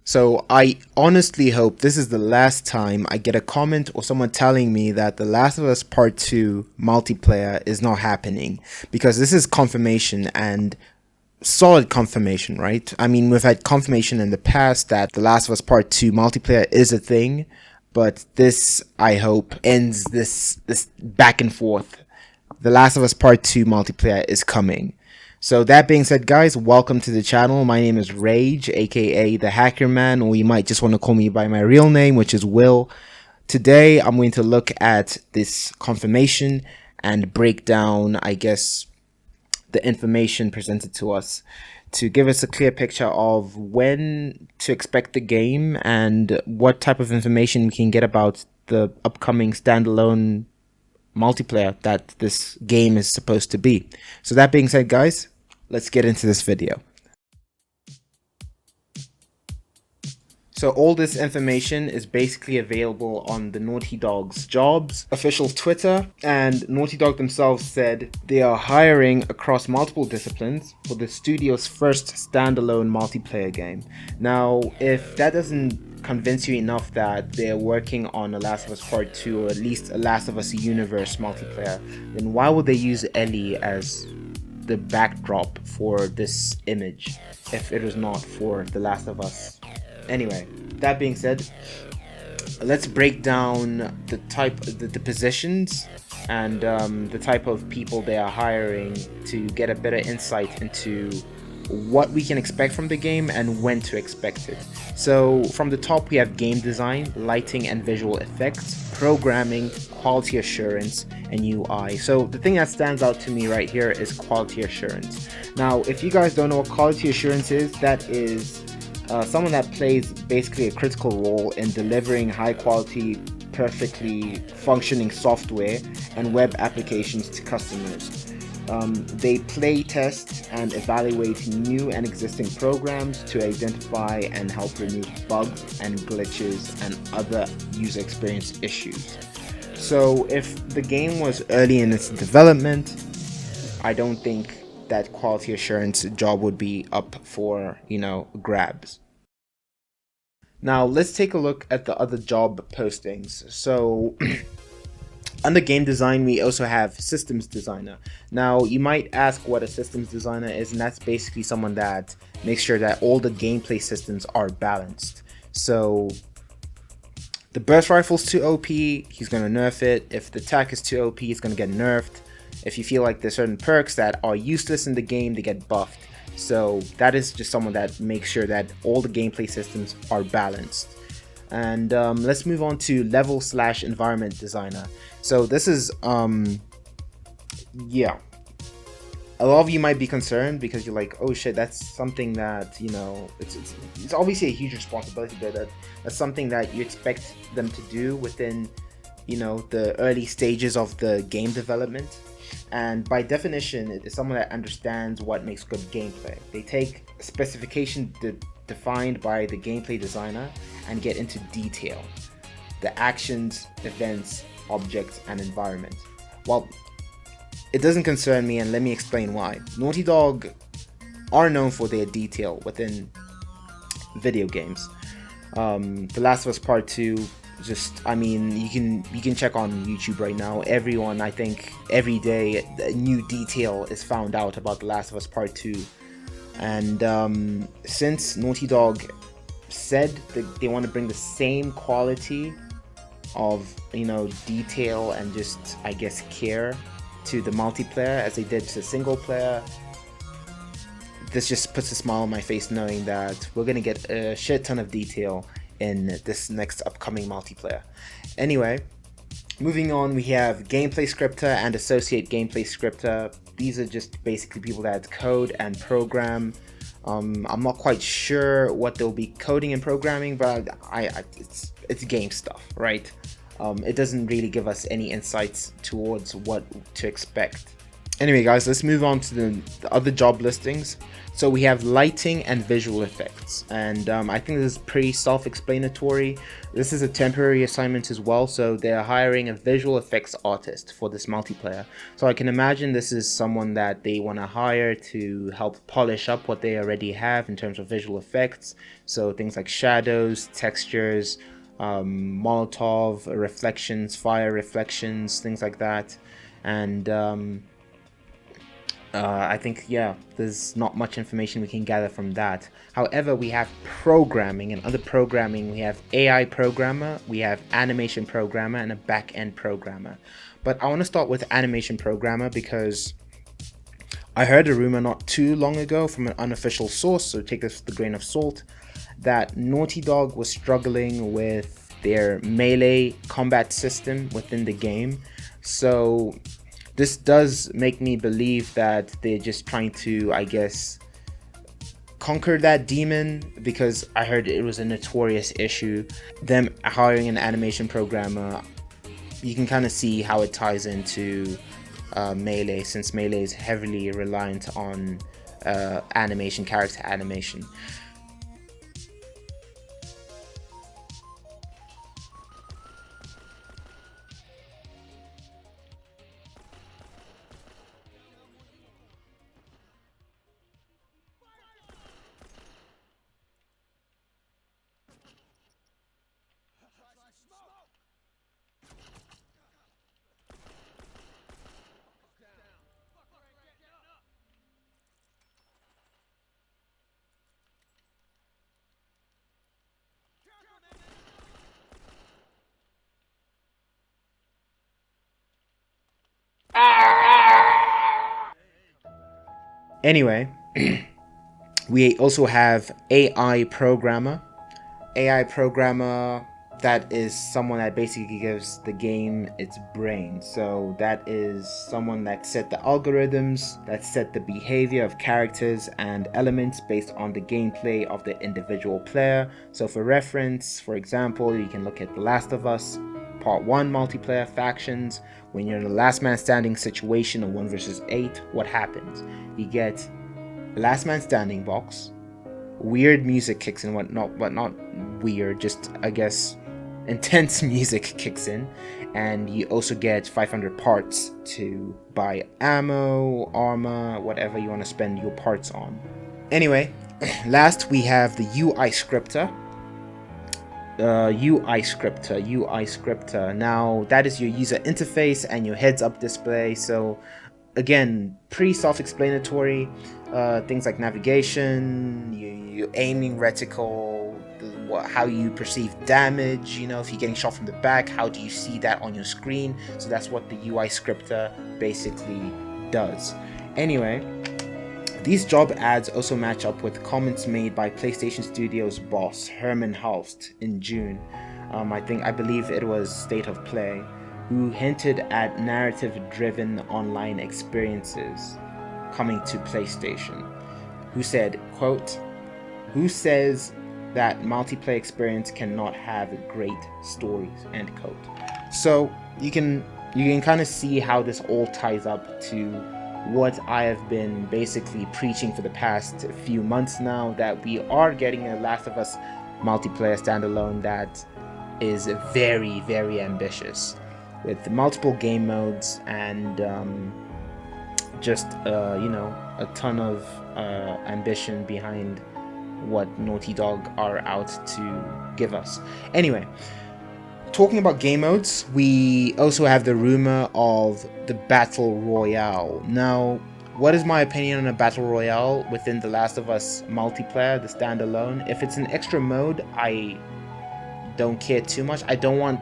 So I honestly hope this is the last time I get a comment or someone telling me that The Last of Us Part 2 multiplayer is not happening, because this is confirmation, and solid confirmation, right? I mean, we've had confirmation in the past that The Last of Us Part 2 multiplayer is a thing, but this, I hope, ends this back and forth. The Last of Us Part 2 multiplayer is coming. So that being said, guys, welcome to the channel. My name is Rage, aka the Hacker Man, or you might just want to call me by my real name, which is Will. Today, I'm going to look at this confirmation and break down, I guess, the information presented to us to give us a clear picture of when to expect the game and what type of information we can get about the upcoming standalone multiplayer that this game is supposed to be. So that being said, guys, let's get into this video. So all this information is basically available on the Naughty Dog's Jobs official Twitter, and Naughty Dog themselves said they are hiring across multiple disciplines for the studio's first standalone multiplayer game. Now, if that doesn't convince you enough that they're working on a Last of Us Part 2, or at least a Last of Us universe multiplayer, then why would they use Ellie as the backdrop for this image if it was not for The Last of Us? Anyway, that being said, let's break down the positions and the type of people they are hiring to get a better insight into what we can expect from the game and when to expect it. So from the top, we have game design, lighting and visual effects, programming, quality assurance, and UI. So the thing that stands out to me right here is quality assurance. Now, if you guys don't know what quality assurance is, that is someone that plays basically a critical role in delivering high quality, perfectly functioning software and web applications to customers. They play test and evaluate new and existing programs to identify and help remove bugs and glitches and other user experience issues. So if the game was early in its development, I don't think that quality assurance job would be up for, grabs. Now let's take a look at the other job postings. So under game design, we also have systems designer. Now you might ask what a systems designer is, and that's basically someone that makes sure that all the gameplay systems are balanced. So the burst rifle's too OP, he's gonna nerf it. If the attack is too OP, it's gonna get nerfed. If you feel like there's certain perks that are useless in the game, they get buffed. So that is just someone that makes sure that all the gameplay systems are balanced. And let's move on to level/environment designer. So this is yeah, a lot of you might be concerned because you're like, oh shit, that's something that, it's obviously a huge responsibility, but that's something that you expect them to do within, the early stages of the game development. And by definition, it is someone that understands what makes good gameplay. They take a specification defined by the gameplay designer and get into detail. The actions, events, objects, and environment. Well, it doesn't concern me, and let me explain why. Naughty Dog are known for their detail within video games. The Last of Us Part 2, you can check on YouTube right now. Everyone, I think, every day a new detail is found out about The Last of Us Part 2. And since Naughty Dog said that they want to bring the same quality of, detail and just, I guess, care to the multiplayer as they did to the single player, this just puts a smile on my face knowing that we're gonna get a shit ton of detail in this next upcoming multiplayer. Anyway, moving on, we have gameplay scripter and associate gameplay scripter. These are just basically people that code and program. I'm not quite sure what they'll be coding and programming, but it's game stuff, right? It doesn't really give us any insights towards what to expect. Anyway, guys, let's move on to the other job listings. So we have lighting and visual effects, and I think this is pretty self-explanatory. This is a temporary assignment as well, so they're hiring a visual effects artist for this multiplayer. So I can imagine this is someone that they want to hire to help polish up what they already have in terms of visual effects. So things like shadows, textures, Molotov reflections, fire reflections, things like that. And I think, yeah, there's not much information we can gather from that. However, we have programming, and under programming, we have AI programmer, we have animation programmer, and a back-end programmer. But I want to start with animation programmer because I heard a rumor not too long ago from an unofficial source, so take this with a grain of salt, that Naughty Dog was struggling with their melee combat system within the game. So this does make me believe that they're just trying to, I guess, conquer that demon, because I heard it was a notorious issue. Them hiring an animation programmer, you can kind of see how it ties into Melee, since Melee is heavily reliant on animation, character animation. Anyway, we also have AI programmer. AI programmer, that is someone that basically gives the game its brain. So that is someone that set the algorithms, that set the behavior of characters and elements based on the gameplay of the individual player. So for reference, for example, you can look at The Last of Us Part 1 multiplayer factions. When you're in a last man standing situation of 1 versus 8, what happens? You get a last man standing box, weird music kicks in, whatnot, but not weird, just, I guess, intense music kicks in, and you also get 500 parts to buy ammo, armor, whatever you want to spend your parts on. Anyway, last we have the UI scripter. UI scripter. Now, that is your user interface and your heads-up display. So, again, pretty self-explanatory. Things like navigation, your aiming reticle, how you perceive damage. You know, if you're getting shot from the back, how do you see that on your screen? So that's what the UI scripter basically does. Anyway, these job ads also match up with comments made by PlayStation Studios boss Herman Hulst in June. I believe it was State of Play, who hinted at narrative-driven online experiences coming to PlayStation. Who said, quote, "Who says that multiplayer experience cannot have great stories?" End quote. So you can kind of see how this all ties up to what I have been basically preaching for the past few months now, that we are getting a Last of Us multiplayer standalone that is very, very ambitious, with multiple game modes and just a ton of ambition behind what Naughty Dog are out to give us. Anyway, talking about game modes, we also have the rumor of the Battle Royale. Now, what is my opinion on a Battle Royale within The Last of Us multiplayer, the standalone? If it's an extra mode, I don't care too much. I don't want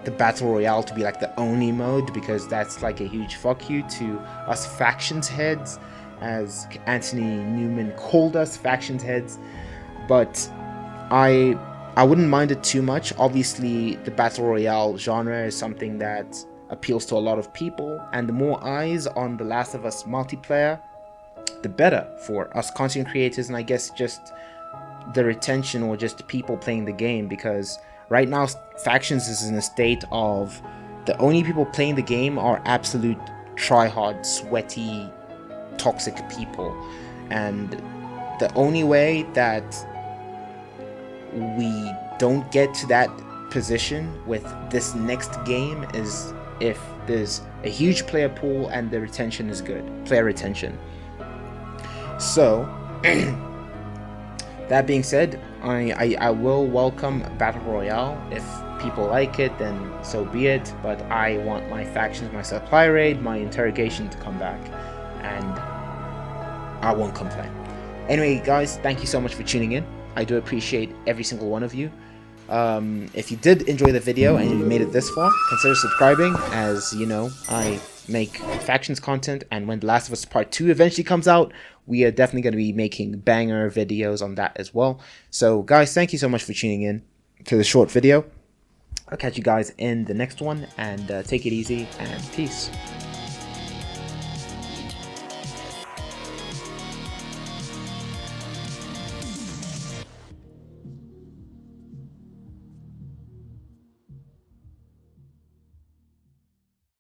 the Battle Royale to be like the only mode, because that's like a huge fuck you to us factions heads, as Anthony Newman called us, factions heads. But I wouldn't mind it too much. Obviously, the Battle Royale genre is something that appeals to a lot of people, and the more eyes on The Last of Us multiplayer, the better for us content creators, and I guess just the retention or just people playing the game, because right now Factions is in a state of the only people playing the game are absolute try-hard, sweaty, toxic people. And the only way that we don't get to that position with this next game is if there's a huge player pool and the retention is good, player retention. So that being said, I will welcome Battle Royale. If people like it, then so be it, but I want my factions, my supply raid, my interrogation to come back, and I won't complain. Anyway guys, thank you so much for tuning in. I do appreciate every single one of you. If you did enjoy the video and you made it this far, consider subscribing, as you know, I make factions content, and when The Last of Us Part 2 eventually comes out, we are definitely going to be making banger videos on that as well. So guys, thank you so much for tuning in to the short video. I'll catch you guys in the next one, and take it easy, and peace.